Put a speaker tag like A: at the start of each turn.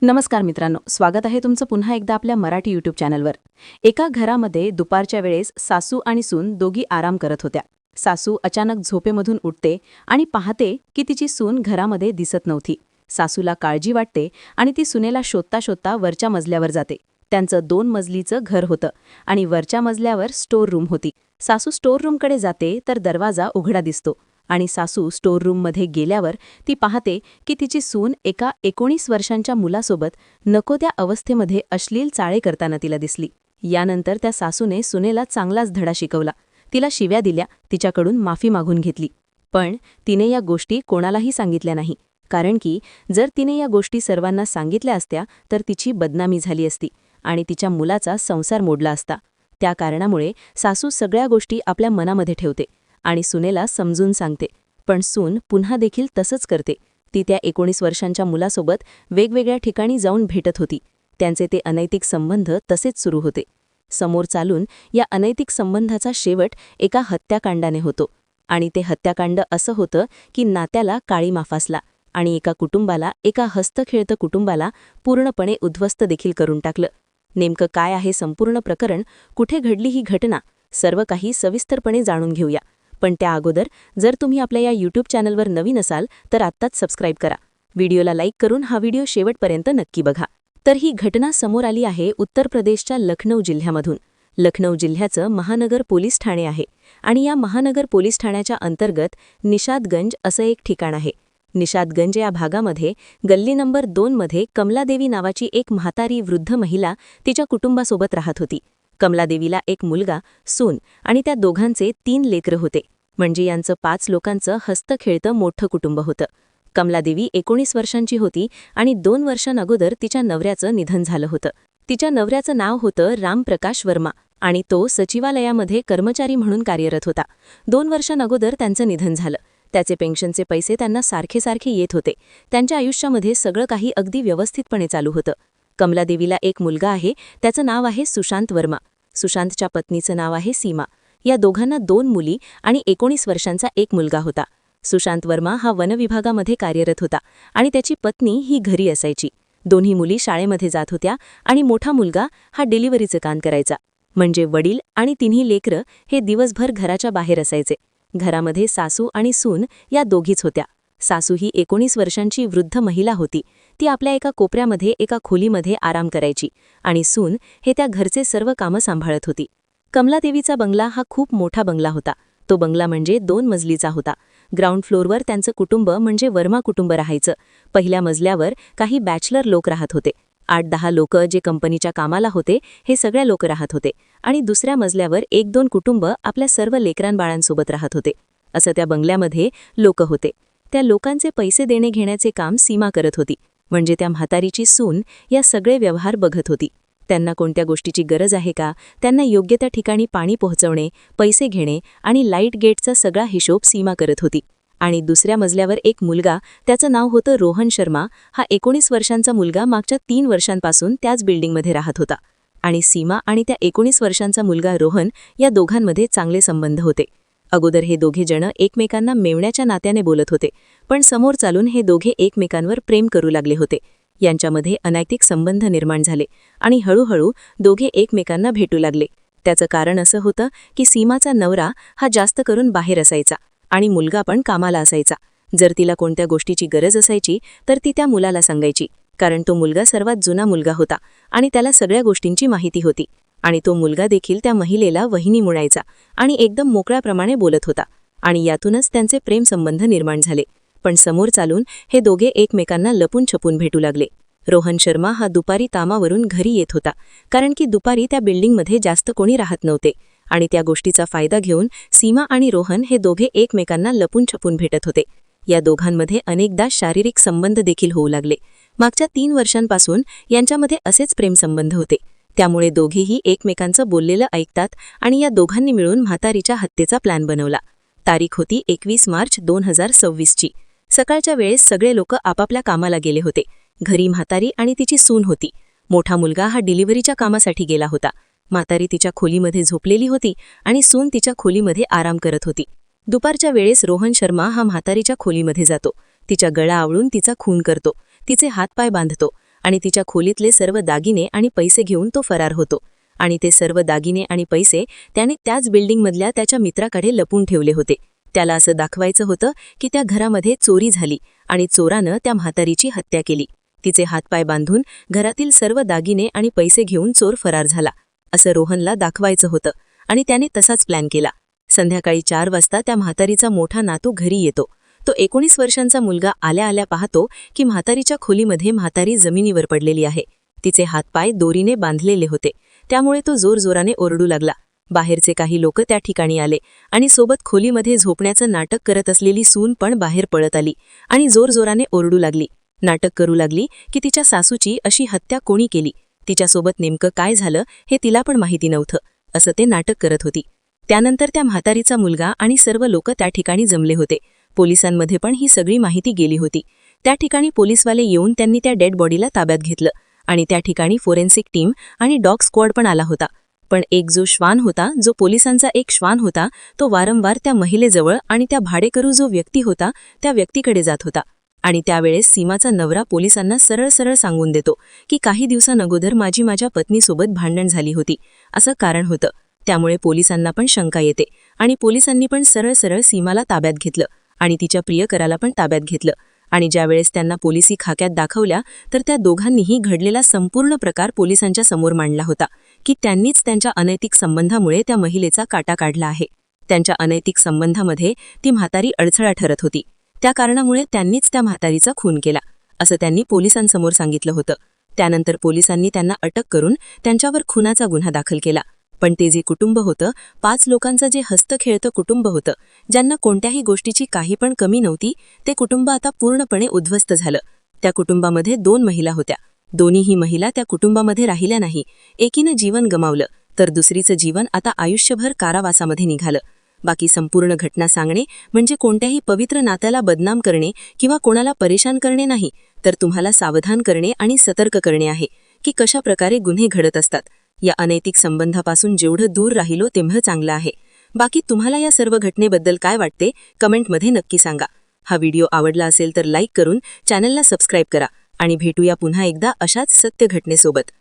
A: नमस्कार मित्रांनो, स्वागत आहे तुमचं पुन्हा एकदा आपल्या मराठी यूट्यूब चॅनलवर. एका घरामध्ये दुपारच्या वेळेस सासू आणि सून दोघी आराम करत होत्या. सासू अचानक झोपेमधून उठते आणि पाहते की तिची सून घरामध्ये दिसत नव्हती. सासूला काळजी वाटते आणि ती सुनेला शोधता शोधता वरच्या मजल्यावर जाते. त्यांचं 2 मजलीचं घर होतं आणि वरच्या मजल्यावर स्टोर रूम होती. सासू स्टोर रूमकडे जाते तर दरवाजा उघडा दिसतो आणि सासू स्टोर रूममध्ये गेल्यावर ती पाहते की तिची सून एका 19 वर्षांच्या मुलासोबत नको त्या अवस्थेमध्ये अश्लील चाळे करताना तिला दिसली. यानंतर त्या सासूने सुनेला चांगलाच धडा शिकवला. तिला शिव्या दिल्या, तिच्याकडून माफी मागून घेतली. पण तिने या गोष्टी कोणालाही सांगितल्या नाही, कारण की जर तिने या गोष्टी सर्वांना सांगितल्या असत्या तर तिची बदनामी झाली असती आणि तिच्या मुलाचा संसार मोडला असता. त्या कारणामुळे सासू सगळ्या गोष्टी आपल्या मनामध्ये ठेवते आणि सुनेला समजून सांगते. पण सून पुन्हा देखील तसंच करते. ती त्या 19 वर्षांच्या मुलासोबत वेगवेगळ्या ठिकाणी जाऊन भेटत होती. त्यांचे ते अनैतिक संबंध तसेच सुरू होते. समोर चालून या अनैतिक संबंधाचा शेवट एका हत्याकांडाने होतो. आणि ते हत्याकांड असं होतं की नात्याला काळीमा फासला आणि एका कुटुंबाला, एका हस्तखेळतं कुटुंबाला पूर्णपणे उद्ध्वस्त देखील करून टाकलं. नेमकं काय आहे संपूर्ण प्रकरण, कुठे घडली ही घटना, सर्व काही सविस्तरपणे जाणून घेऊया. पण त्या अगोदर जर तुम्ही आपल्या या यूट्यूब चॅनलवर नवीन असाल तर आत्ताच सबस्क्राईब करा. व्हिडिओला लाईक करून हा व्हिडिओ शेवटपर्यंत नक्की बघा. तर ही घटना समोर आली आहे उत्तर प्रदेशच्या लखनौ जिल्ह्यामधून. लखनौ जिल्ह्याचं महानगर पोलीस ठाणे आहे आणि या महानगर पोलीस ठाण्याच्या अंतर्गत निषादगंज असं एक ठिकाण आहे. निषादगंज या भागामध्ये गल्ली नंबर 2 मध्ये कमलादेवी नावाची एक म्हातारी वृद्ध महिला तिच्या कुटुंबासोबत राहत होती. कमलादेवीला एक मुलगा, सून आणि त्या दोघांचे 3 लेकरं होते. म्हणजे यांचं 5 लोकांचं हस्तखेळतं मोठं कुटुंब होतं. कमलादेवी 19 वर्षांची होती आणि 2 वर्षांअगोदर तिच्या नवऱ्याचं निधन झालं होतं. तिच्या नवऱ्याचं नाव होतं रामप्रकाश वर्मा आणि तो सचिवालयामध्ये कर्मचारी म्हणून कार्यरत होता. 2 वर्षांअगोदर त्यांचं निधन झालं. त्याचे पेन्शनचे पैसे त्यांना सारखे सारखे येत होते. त्यांच्या आयुष्यामध्ये सगळं काही अगदी व्यवस्थितपणे चालू होतं. कमलादेवीला एक मुलगा आहे, त्याचं नाव आहे सुशांत वर्मा. सुशांतच्या पत्नीचं नाव आहे सीमा. या दोघांना 2 मुली आणि 19 वर्षांचा एक मुलगा होता. सुशांत वर्मा हा वनविभागामध्ये कार्यरत होता आणि त्याची पत्नी ही घरी असायची. दोन्ही मुली शाळेमध्ये जात होत्या आणि मोठा मुलगा हा डिलिव्हरीचं काम करायचा. म्हणजे वडील आणि 3 लेकरं हे दिवसभर घराच्या बाहेर असायचे. घरामध्ये सासू आणि सून या दोघीच होत्या. सासू ही 19 वर्षांची वृद्ध महिला होती. ती आपल्या एका कोपऱ्यामध्ये एका खोलीमध्ये आराम करायची आणि सून हे त्या घरचे सर्व कामं सांभाळत होती. कमलादेवीचा बंगला हा खूप मोठा बंगला होता. तो बंगला म्हणजे 2 मजलीचा होता. ग्राउंड फ्लोअरवर त्यांचं कुटुंब म्हणजे वर्मा कुटुंब राहायचं. पहिल्या मजल्यावर काही बॅचलर लोक राहत होते. 8-10 लोक जे कंपनीच्या कामाला होते हे सगळे लोक राहत होते आणि दुसऱ्या मजल्यावर 1-2 कुटुंब आपल्या सर्व लेकरांबाळांसोबत राहत होते. असं त्या बंगल्यामध्ये लोक होते. त्या लोकांचे पैसे देणे घेण्याचे काम सीमा करत होती. म्हणजे त्या म्हातारीची सून या सगळे व्यवहार बघत होती. त्यांना कोणत्या गोष्टीची गरज आहे का, त्यांना योग्य त्या ठिकाणी पाणी पोहोचवणे, पैसे घेणे आणि लाईट गेटचा सगळा हिशोब सीमा करत होती. आणि दुसऱ्या मजल्यावर एक मुलगा, त्याचं नाव होतं रोहन शर्मा. हा 19 वर्षांचा मुलगा मागच्या 3 वर्षांपासून त्याच बिल्डिंगमध्ये राहत होता. आणि सीमा आणि त्या 19 वर्षांचा मुलगा रोहन या दोघांमध्ये चांगले संबंध होते. अगोदर हे दोघे जण एकमेकांना मेवण्याच्या नात्याने बोलत होते, पण समोर चालून हे दोघे एकमेकांवर प्रेम करू लागले होते. यांच्यामध्ये अनैतिक संबंध निर्माण झाले आणि हळूहळू दोघे एकमेकांना भेटू लागले. त्याचं कारण असं होतं की सीमाचा नवरा हा जास्त करून बाहेर असायचा आणि मुलगा पण कामाला असायचा. जर तिला कोणत्या गोष्टीची गरज असायची तर ती त्या मुलाला सांगायची, कारण तो मुलगा सर्वात जुना मुलगा होता आणि त्याला सगळ्या गोष्टींची माहिती होती. आणि तो मुलगा देखील त्या महिलेला वहिनी म्हणायचा आणि एकदम मोकळ्याप्रमाणे बोलत होता. आणि यातूनच त्यांचे प्रेमसंबंध निर्माण झाले. पण समोर चालून हे दोघे एकमेकांना लपून छपून भेटू लागले. रोहन शर्मा हा दुपारी कामावरून घरी येत होता, कारण की दुपारी त्या बिल्डिंगमध्ये जास्त कोणी राहत नव्हते. आणि त्या गोष्टीचा फायदा घेऊन सीमा आणि रोहन हे दोघे एकमेकांना लपून छपून भेटत होते. या दोघांमध्ये अनेकदा शारीरिक संबंध देखील होऊ लागले. मागच्या 3 वर्षांपासून यांच्यामध्ये असेच प्रेमसंबंध होते. त्यामुळे दोघेही एकमेकांचं बोललेलं ऐकतात आणि या दोघांनी मिळून म्हातारीच्या हत्येचा प्लॅन बनवला. तारीख होती 21 मार्च 2026 ची. सकाळच्या वेळेस सगळे लोक आपापल्या कामाला गेले होते. घरी म्हातारी आणि तिची सून होती. मोठा मुलगा हा डिलिव्हरीच्या कामासाठी गेला होता. म्हातारी तिच्या खोलीमध्ये झोपलेली होती आणि सून तिच्या खोलीमध्ये आराम करत होती. दुपारच्या वेळेस रोहन शर्मा हा म्हातारीच्या खोलीमध्ये जातो. तिच्या गळा आवळून तिचा खून करतो, तिचे हातपाय बांधतो आणि तिच्या खोलीतले सर्व दागिने आणि पैसे घेऊन तो फरार होतो आणि ते सर्व दागिने आणि पैसे त्याने त्याच बिल्डिंगमधल्या त्याच्या मित्राकडे लपून ठेवले होते. त्याला असं दाखवायचं होतं की त्या घरामध्ये चोरी झाली आणि चोरानं त्या म्हातारीची हत्या केली. तिचे हातपाय बांधून घरातील सर्व दागिने आणि पैसे घेऊन चोर फरार झाला असं रोहनला दाखवायचं होतं आणि त्याने तसाच प्लॅन केला. संध्याकाळी 4 वाजता त्या म्हातारीचा मोठा नातू घरी येतो. तो 19 वर्षांचा मुलगा आल्या आल्या पाहतो की म्हातारीच्या खोलीमध्ये म्हातारी जमिनीवर पडलेली आहे. तिचे हातपाय दोरीने बांधलेले होते, त्यामुळे तो जोरजोराने ओरडू लागला. बाहेरचे काही लोक त्या ठिकाणी आले आणि सोबत खोलीमध्ये झोपण्याचं नाटक करत असलेली सून पण बाहेर पळत आली आणि जोरजोराने ओरडू लागली. नाटक करू लागली की तिच्या सासूची अशी हत्या कोणी केली, तिच्यासोबत नेमकं काय झालं हे तिला पण माहिती नव्हतं, असं ते नाटक करत होती. त्यानंतर त्या म्हातारीचा मुलगा आणि सर्व लोक त्या ठिकाणी जमले होते. पोलिसांमध्ये पण ही सगळी माहिती गेली होती. त्या ठिकाणी पोलिसवाले येऊन त्यांनी त्या डेड बॉडीला ताब्यात घेतलं आणि त्या ठिकाणी फोरेन्सिक टीम आणि डॉग स्क्वॉड पण आला होता. पण एक जो श्वान होता, जो पोलिसांचा एक श्वान होता, तो वारंवार त्या महिलेजवळ आणि त्या भाडेकरू जो व्यक्ती होता त्या व्यक्तीकडे जात होता. आणि त्यावेळेस सीमाचा नवरा पोलिसांना सरळ सरळ सांगून देतो की काही दिवसांअगोदर माझ्या पत्नीसोबत भांडण झाली होती असं कारण होतं. त्यामुळे पोलिसांना पण शंका येते आणि पोलिसांनी पण सरळ सरळ सीमाला ताब्यात घेतलं आणि तिच्या प्रियकराला पण ताब्यात घेतलं. आणि ज्यावेळेस त्यांना पोलिसी खाक्यात दाखवल्या तर त्या दोघांनीही घडलेला संपूर्ण प्रकार पोलिसांच्या समोर मांडला होता की त्यांनीच त्यांच्या अनैतिक संबंधामुळे त्या महिलेचा काटा काढला आहे. त्यांच्या अनैतिक संबंधामध्ये ती म्हातारी अडथळा ठरत होती, त्या कारणामुळे त्यांनीच त्या म्हातारीचा खून केला असं त्यांनी पोलिसांसमोर सांगितलं होतं. त्यानंतर पोलिसांनी त्यांना अटक करून त्यांच्यावर खुनाचा गुन्हा दाखल केला. पण ते जे कुटुंब होतं, 5 लोकांचं जे हस्तखेळतं कुटुंब होतं, ज्यांना कोणत्याही गोष्टीची काही पण कमी नव्हती, ते कुटुंब आता पूर्णपणे उद्ध्वस्त झालं. त्या कुटुंबामध्ये 2 महिला होत्या. दोन्हीही महिला त्या कुटुंबामध्ये राहिल्या नाही. एकीनं जीवन गमावलं तर दुसरीचं जीवन आता आयुष्यभर कारावासामध्ये निघालं. बाकी संपूर्ण घटना सांगणे म्हणजे कोणत्याही पवित्र नात्याला बदनाम करणे किंवा कोणाला परेशान करणे नाही, तर तुम्हाला सावधान करणे आणि सतर्क करणे आहे की कशा प्रकारे गुन्हे घडत असतात. या अनैतिक संबंधापासून जेवढं दूर राहिलो तेवढं चांगलं आहे. बाकी तुम्हाला या सर्व घटनेबद्दल काय वाटते कमेंटमध्ये नक्की सांगा. हा व्हिडिओ आवडला असेल तर लाईक करून चॅनलला सबस्क्राईब करा आणि भेटूया पुन्हा एकदा अशाच सत्य घटनेसोबत.